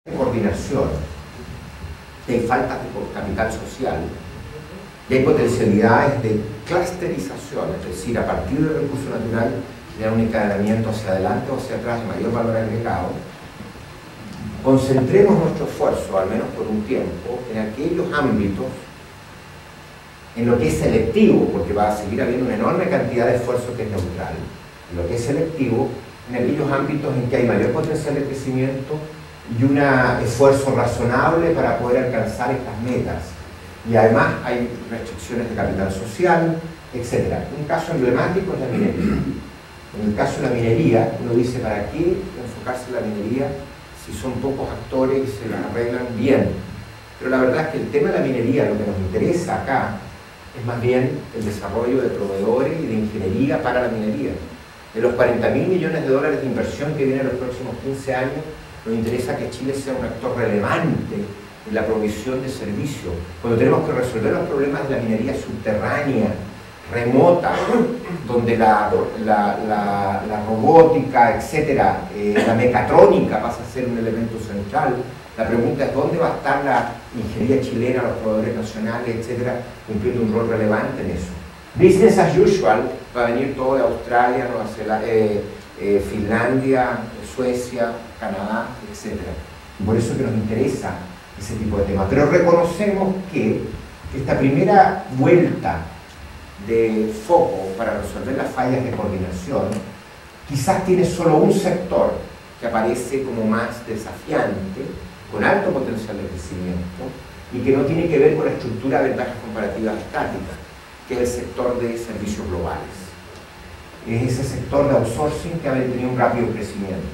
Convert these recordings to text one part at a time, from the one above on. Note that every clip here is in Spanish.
de coordinación, hay faltas de capital social y hay potencialidades de clusterización, es decir, a partir del recurso natural generar un encadenamiento hacia adelante o hacia atrás de mayor valor agregado. Concentremos nuestro esfuerzo, al menos por un tiempo, en aquellos ámbitos en lo que es selectivo, porque va a seguir habiendo una enorme cantidad de esfuerzo que es neutral, en lo que es selectivo, en aquellos ámbitos en que hay mayor potencial de crecimiento y un esfuerzo razonable para poder alcanzar estas metas. Y además hay restricciones de capital social, etc. Un caso emblemático es la minería. En el caso de la minería, uno dice, ¿para qué enfocarse en la minería si son pocos actores y se las arreglan bien? Pero la verdad es que el tema de la minería, lo que nos interesa acá, es más bien el desarrollo de proveedores y de ingeniería para la minería. De los 40.000 millones de dólares de inversión que vienen en los próximos 15 años, nos interesa que Chile sea un actor relevante en la provisión de servicios. Cuando tenemos que resolver los problemas de la minería subterránea, remota, donde la robótica, etcétera, la mecatrónica pasa a ser un elemento central. La pregunta es dónde va a estar la ingeniería chilena, los proveedores nacionales, etcétera, cumpliendo un rol relevante en eso. Business as usual, va a venir todo de Australia, Nueva Zelanda, Finlandia, Suecia, Canadá, etcétera. Y por eso que nos interesa ese tipo de temas. Pero reconocemos que esta primera vuelta de foco para resolver las fallas de coordinación quizás tiene solo un sector que aparece como más desafiante, con alto potencial de crecimiento y que no tiene que ver con la estructura de ventajas comparativas estáticas, que es el sector de servicios globales. Es ese sector de outsourcing que ha tenido un rápido crecimiento.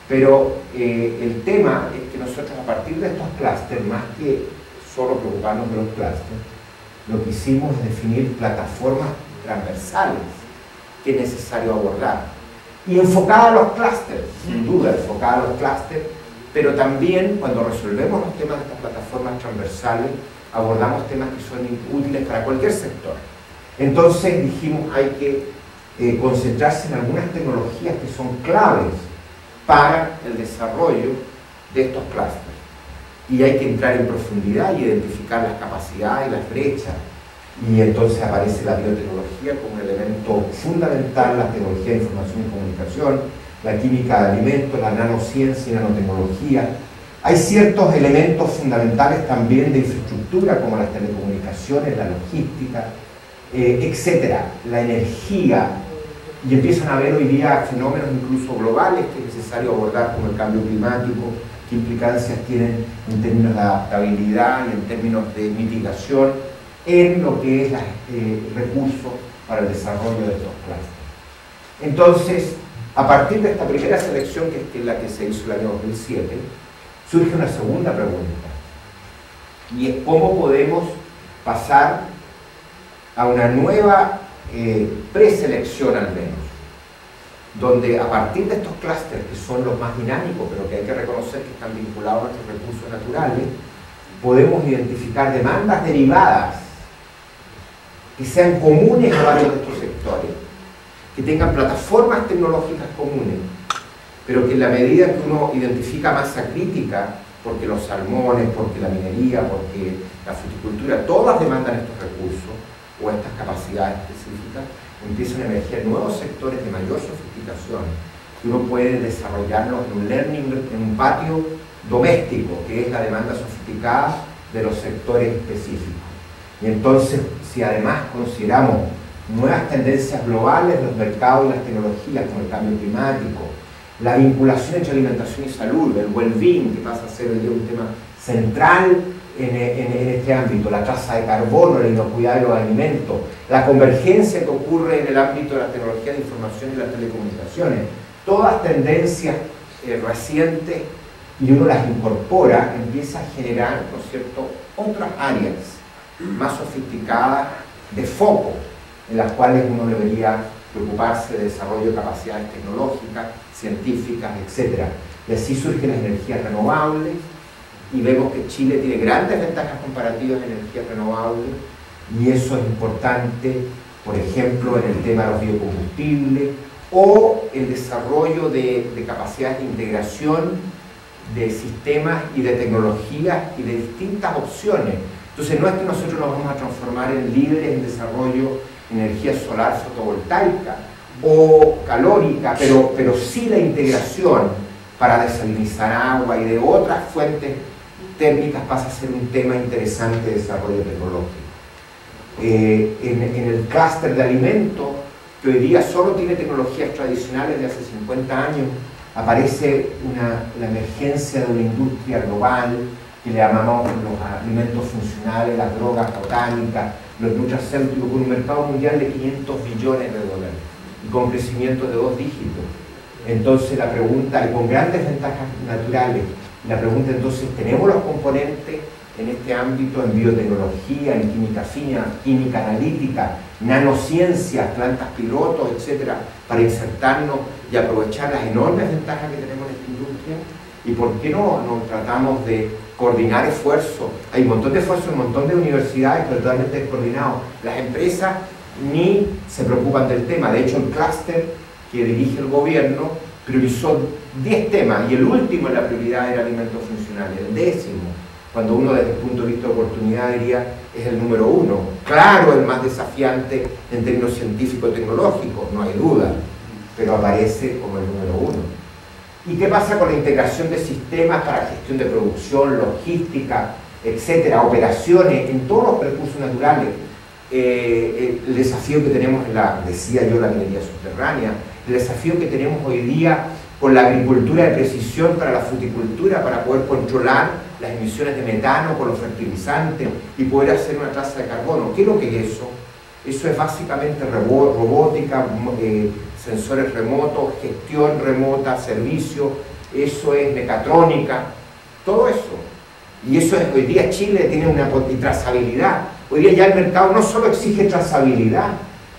Pero el tema es que nosotros a partir de estos clústeres, más que solo preocuparnos de los clústeres, lo que hicimos es definir plataformas transversales que es necesario abordar. Y enfocada a los clústeres, sin duda, enfocada a los clústeres, pero también cuando resolvemos los temas de estas plataformas transversales, abordamos temas que son útiles para cualquier sector. Entonces dijimos, hay que concentrarse en algunas tecnologías que son claves para el desarrollo de estos clústeres. Y hay que entrar en profundidad y identificar las capacidades y las brechas. Y entonces aparece la biotecnología como un elemento fundamental, la tecnología de información y comunicación, la química de alimentos, la nanociencia y nanotecnología. Hay ciertos elementos fundamentales también de infraestructura como las telecomunicaciones, la logística, etcétera, la energía, y empiezan a haber hoy día fenómenos incluso globales que es necesario abordar como el cambio climático, qué implicancias tienen en términos de adaptabilidad y en términos de mitigación en lo que es recursos para el desarrollo de estos clústeres. Entonces, a partir de esta primera selección, que es la que se hizo el año 2007, surge una segunda pregunta, y es cómo podemos pasar a una nueva preselección al menos, donde a partir de estos clústeres que son los más dinámicos, pero que hay que reconocer que están vinculados a nuestros recursos naturales, podemos identificar demandas derivadas que sean comunes a varios de estos sectores, que tengan plataformas tecnológicas comunes, pero que en la medida que uno identifica masa crítica, porque los salmones, porque la minería, porque la fruticultura, todas demandan estos recursos o estas capacidades específicas, empiezan a emerger nuevos sectores de mayor sofisticación que uno puede desarrollarlos en un learning, en un patio doméstico, que es la demanda sofisticada de los sectores específicos. Y entonces, si además consideramos nuevas tendencias globales de los mercados y las tecnologías, como el cambio climático, la vinculación entre alimentación y salud, el well-being, que pasa a ser hoy día un tema central en este ámbito, la tasa de carbono, la inocuidad de los alimentos, la convergencia que ocurre en el ámbito de la tecnología de información y las telecomunicaciones, todas tendencias recientes, y uno las incorpora, empieza a generar, ¿no es cierto?, otras áreas más sofisticadas de foco, en las cuales uno debería preocuparse de desarrollo de capacidades tecnológicas, científicas, etc. Y así surgen las energías renovables, y vemos que Chile tiene grandes ventajas comparativas en energías renovables, y eso es importante, por ejemplo, en el tema de los biocombustibles, o el desarrollo de capacidades de integración de sistemas y de tecnologías y de distintas opciones. Entonces no es que nosotros nos vamos a transformar en líderes en desarrollo de energía solar fotovoltaica o calórica, pero sí la integración para desalinizar agua y de otras fuentes térmicas pasa a ser un tema interesante de desarrollo tecnológico. En el clúster de alimentos, que hoy día solo tiene tecnologías tradicionales de hace 50 años, aparece la emergencia de una industria global que le llamamos los alimentos funcionales, las drogas botánicas, los nutracéuticos, con un mercado mundial de 500 billones de dólares y con crecimiento de 2 dígitos. Entonces la pregunta, y con grandes ventajas naturales, la pregunta entonces, ¿tenemos los componentes en este ámbito, en biotecnología, en química fina, química analítica, nanociencias, plantas pilotos, etcétera, para insertarnos y aprovechar las enormes ventajas que tenemos en esta industria? ¿Y por qué no tratamos de coordinar esfuerzos? Hay un montón de esfuerzos, un montón de universidades, pero totalmente descoordinados. Las empresas ni se preocupan del tema. De hecho, el clúster que dirige el gobierno priorizó 10 temas y el último en la prioridad era alimentos funcionales, el 10º. Cuando uno desde el punto de vista de oportunidad diría es el número 1. Claro, el más desafiante en términos científico-tecnológicos, no hay duda, pero aparece como el número 1. ¿Y qué pasa con la integración de sistemas para gestión de producción, logística, etcétera, operaciones en todos los recursos naturales? El desafío que tenemos, decía yo, la minería subterránea, el desafío que tenemos hoy día con la agricultura de precisión para la fruticultura, para poder controlar las emisiones de metano con los fertilizantes y poder hacer una tasa de carbono. ¿Qué es lo que es eso? Eso es básicamente robótica, sensores remotos, gestión remota, servicio, eso es mecatrónica, todo eso. Y eso es, hoy día Chile tiene una trazabilidad. Hoy día ya el mercado no solo exige trazabilidad,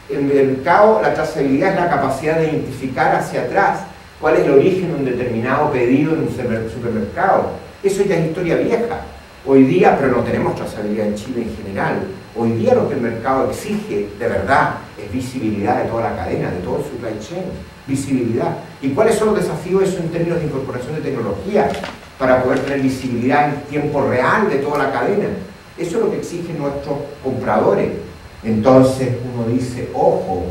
el mercado, la trazabilidad es la capacidad de identificar hacia atrás cuál es el origen de un determinado pedido en un supermercado. Eso ya es historia vieja. Hoy día, pero no tenemos trazabilidad en Chile en general. Hoy día lo que el mercado exige, de verdad, es visibilidad de toda la cadena, de todo el supply chain. Visibilidad. ¿Y cuáles son los desafíos eso en términos de incorporación de tecnología para poder tener visibilidad en tiempo real de toda la cadena? Eso es lo que exigen nuestros compradores. Entonces uno dice, ojo,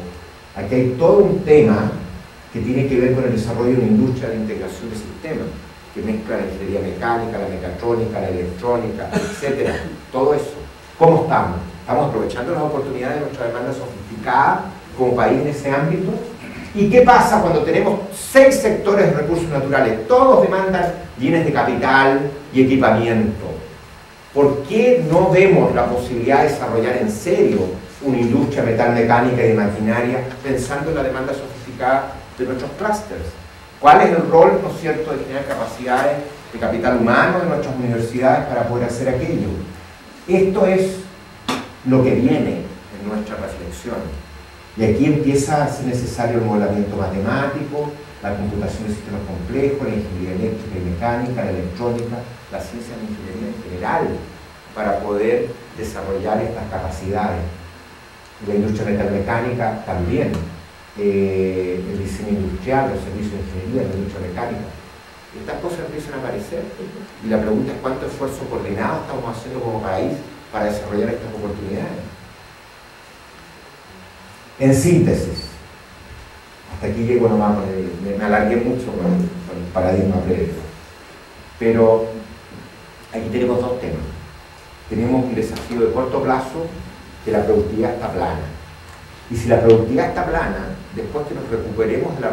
aquí hay todo un tema que tiene que ver con el desarrollo de una industria de integración de sistemas, que mezcla la ingeniería mecánica, la mecatrónica, la electrónica, etcétera. Todo eso. ¿Cómo estamos? ¿Estamos aprovechando las oportunidades de nuestra demanda sofisticada como país en ese ámbito? ¿Y qué pasa cuando tenemos 6 sectores de recursos naturales? Todos demandan bienes de capital y equipamiento. ¿Por qué no vemos la posibilidad de desarrollar en serio una industria metalmecánica y de maquinaria pensando en la demanda sofisticada de nuestros clústeres? ¿Cuál es el rol, ¿no es cierto?, de generar capacidades de capital humano de nuestras universidades para poder hacer aquello? Esto es lo que viene en nuestra reflexión. Y aquí empieza a ser necesario el modelamiento matemático, la computación de sistemas complejos, la ingeniería eléctrica y mecánica, la electrónica, la ciencia de la ingeniería en general, para poder desarrollar estas capacidades. La industria metalmecánica también, el diseño industrial, los servicios de ingeniería, la industria mecánica. Estas cosas empiezan a aparecer y la pregunta es cuánto esfuerzo coordinado estamos haciendo como país para desarrollar estas oportunidades. En síntesis, hasta aquí llego nomás, me alargué mucho con el paradigma previo, pero aquí tenemos 2 temas. Tenemos un desafío de corto plazo, que la productividad está plana. Y si la productividad está plana, después que nos recuperemos de la